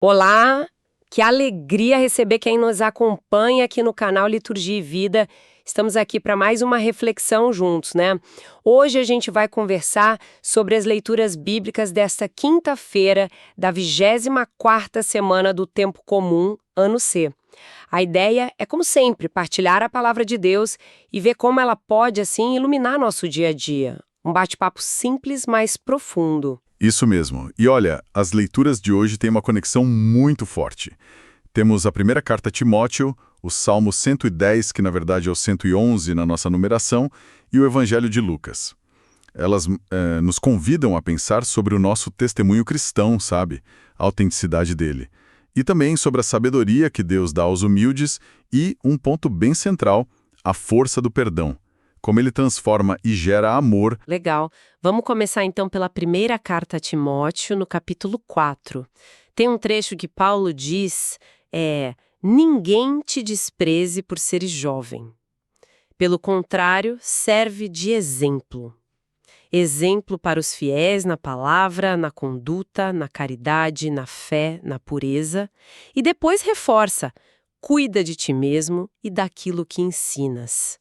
Olá, que alegria receber quem nos acompanha aqui no canal Liturgia e Vida. Estamos aqui para mais uma reflexão juntos, né? Hoje a gente vai conversar sobre as leituras bíblicas desta quinta-feira da 24ª semana do Tempo Comum, ano C. A ideia é, como sempre, partilhar a palavra de Deus e ver como ela pode, assim, iluminar nosso dia a dia. Um bate-papo simples, mas profundo. Isso mesmo. E olha, as leituras de hoje têm uma conexão muito forte. Temos a primeira carta a Timóteo, o Salmo 110, que na verdade é o 111 na nossa numeração, e o Evangelho de Lucas. Elas nos convidam a pensar sobre o nosso testemunho cristão, sabe? A autenticidade dele. E também sobre a sabedoria que Deus dá aos humildes e, um ponto bem central, a força do perdão. Como ele transforma e gera amor. Legal. Vamos começar então pela primeira carta a Timóteo, no capítulo 4. Tem um trecho que Paulo diz, ninguém te despreze por seres jovem. Pelo contrário, serve de exemplo. Exemplo para os fiéis na palavra, na conduta, na caridade, na fé, na pureza. E depois reforça, cuida de ti mesmo e daquilo que ensinas.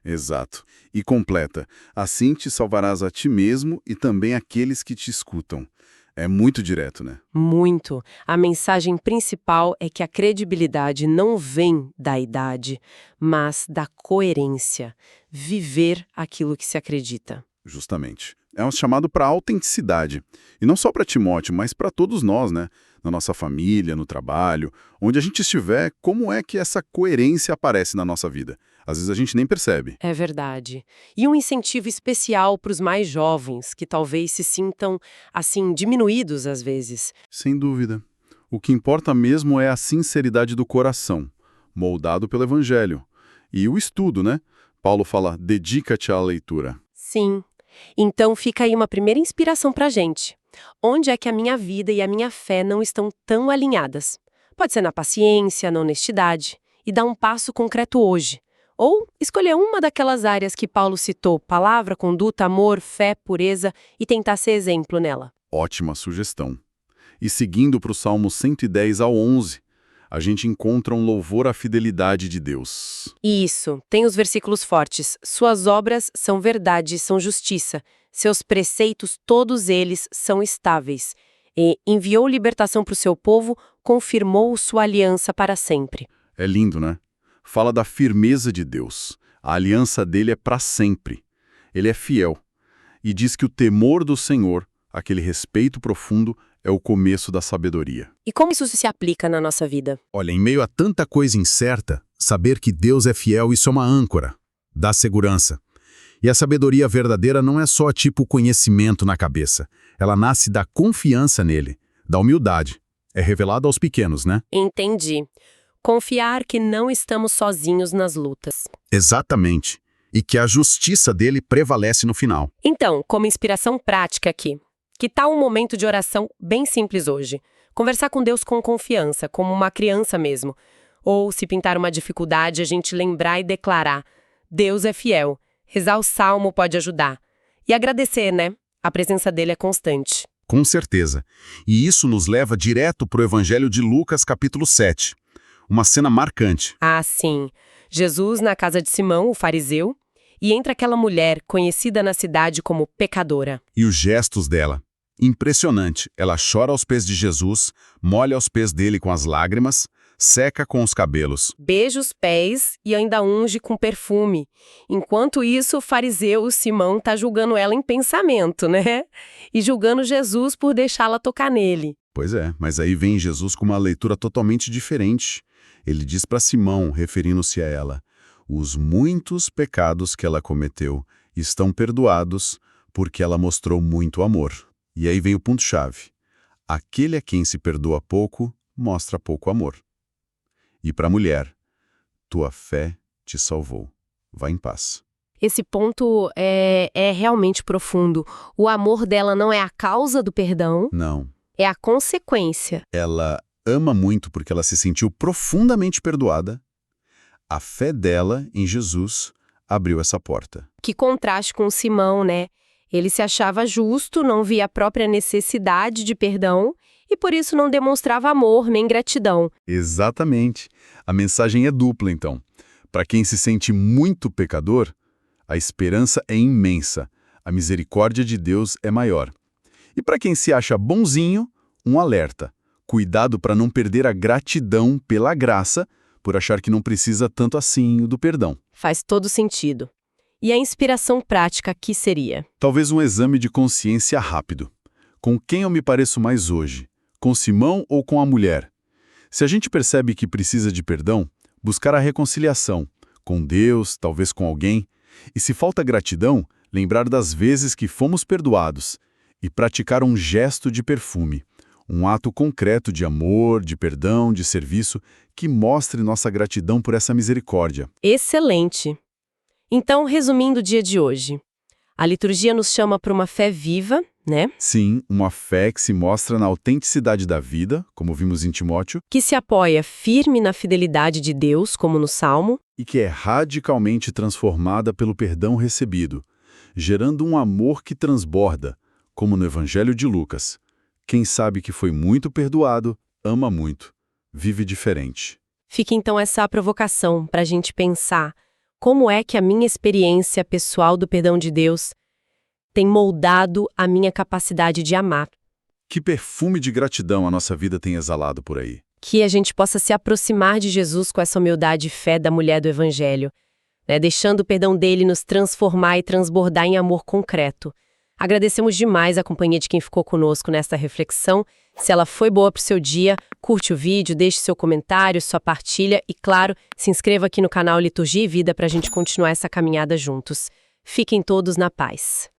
Exato. E completa, assim te salvarás a ti mesmo e também aqueles que te escutam. É muito direto, né? Muito. A mensagem principal é que a credibilidade não vem da idade, mas da coerência. Viver aquilo que se acredita. Justamente. É um chamado para autenticidade. E não só para Timóteo, mas para todos nós, né? Na nossa família, no trabalho, onde a gente estiver, como é que essa coerência aparece na nossa vida? Às vezes a gente nem percebe. É verdade. E um incentivo especial para os mais jovens, que talvez se sintam, assim, diminuídos às vezes. Sem dúvida. O que importa mesmo é a sinceridade do coração, moldado pelo Evangelho. E o estudo, né? Paulo fala, dedica-te à leitura. Sim. Então fica aí uma primeira inspiração para a gente. Onde é que a minha vida e a minha fé não estão tão alinhadas? Pode ser na paciência, na honestidade. E dar um passo concreto hoje. Ou escolher uma daquelas áreas que Paulo citou, palavra, conduta, amor, fé, pureza, e tentar ser exemplo nela. Ótima sugestão. E seguindo para o Salmo 110 ao 11, a gente encontra um louvor à fidelidade de Deus. Isso, tem os versículos fortes. Suas obras são verdade, são justiça. Seus preceitos, todos eles, são estáveis. E enviou libertação para o seu povo, confirmou sua aliança para sempre. É lindo, né? Fala da firmeza de Deus. A aliança dele é para sempre. Ele é fiel. E diz que o temor do Senhor, aquele respeito profundo, é o começo da sabedoria. E como isso se aplica na nossa vida? Olha, em meio a tanta coisa incerta, saber que Deus é fiel, isso é uma âncora, dá segurança. E a sabedoria verdadeira não é só tipo conhecimento na cabeça. Ela nasce da confiança nele, da humildade. É revelada aos pequenos, né? Entendi. Confiar que não estamos sozinhos nas lutas. Exatamente. E que a justiça dele prevalece no final. Então, como inspiração prática aqui, que tal um momento de oração bem simples hoje? Conversar com Deus com confiança, como uma criança mesmo. Ou, se pintar uma dificuldade, a gente lembrar e declarar: Deus é fiel. Rezar o salmo pode ajudar. E agradecer, né? A presença dele é constante. Com certeza. E isso nos leva direto para o Evangelho de Lucas, capítulo 7. Uma cena marcante. Ah, sim. Jesus na casa de Simão, o fariseu, e entra aquela mulher conhecida na cidade como pecadora. E os gestos dela. Impressionante. Ela chora aos pés de Jesus, molha os pés dele com as lágrimas, seca com os cabelos. Beija os pés e ainda unge com perfume. Enquanto isso, o fariseu, o Simão, tá julgando ela em pensamento, né? E julgando Jesus por deixá-la tocar nele. Pois é, mas aí vem Jesus com uma leitura totalmente diferente. Ele diz para Simão, referindo-se a ela, os muitos pecados que ela cometeu estão perdoados porque ela mostrou muito amor. E aí vem o ponto-chave. Aquele a quem se perdoa pouco, mostra pouco amor. E para a mulher, tua fé te salvou. Vá em paz. Esse ponto é realmente profundo. O amor dela não é a causa do perdão, Não. é a consequência. Ela ama muito porque ela se sentiu profundamente perdoada. A fé dela em Jesus abriu essa porta. Que contraste com o Simão, né? Ele se achava justo, não via a própria necessidade de perdão e por isso não demonstrava amor nem gratidão. Exatamente. A mensagem é dupla, então. Para quem se sente muito pecador, a esperança é imensa, a misericórdia de Deus é maior. E para quem se acha bonzinho, um alerta. Cuidado para não perder a gratidão pela graça, por achar que não precisa tanto assim do perdão. Faz todo sentido. E a inspiração prática aqui seria? Talvez um exame de consciência rápido. Com quem eu me pareço mais hoje? Com Simão ou com a mulher? Se a gente percebe que precisa de perdão, buscar a reconciliação, com Deus, talvez com alguém. E se falta gratidão, lembrar das vezes que fomos perdoados e praticar um gesto de perfume, um ato concreto de amor, de perdão, de serviço, que mostre nossa gratidão por essa misericórdia. Excelente! Então, resumindo o dia de hoje, a liturgia nos chama para uma fé viva, né? Sim, uma fé que se mostra na autenticidade da vida, como vimos em Timóteo, Que se apoia firme na fidelidade de Deus, como no Salmo, e que é radicalmente transformada pelo perdão recebido, gerando um amor que transborda, como no Evangelho de Lucas. Quem sabe que foi muito perdoado, ama muito, vive diferente. Fica então essa provocação para a gente pensar como é que a minha experiência pessoal do perdão de Deus tem moldado a minha capacidade de amar. Que perfume de gratidão a nossa vida tem exalado por aí. Que a gente possa se aproximar de Jesus com essa humildade e fé da mulher do Evangelho, né? Deixando o perdão dele nos transformar e transbordar em amor concreto. Agradecemos demais a companhia de quem ficou conosco nesta reflexão. Se ela foi boa para o seu dia, curte o vídeo, deixe seu comentário, sua partilha e, claro, se inscreva aqui no canal Liturgia e Vida para a gente continuar essa caminhada juntos. Fiquem todos na paz.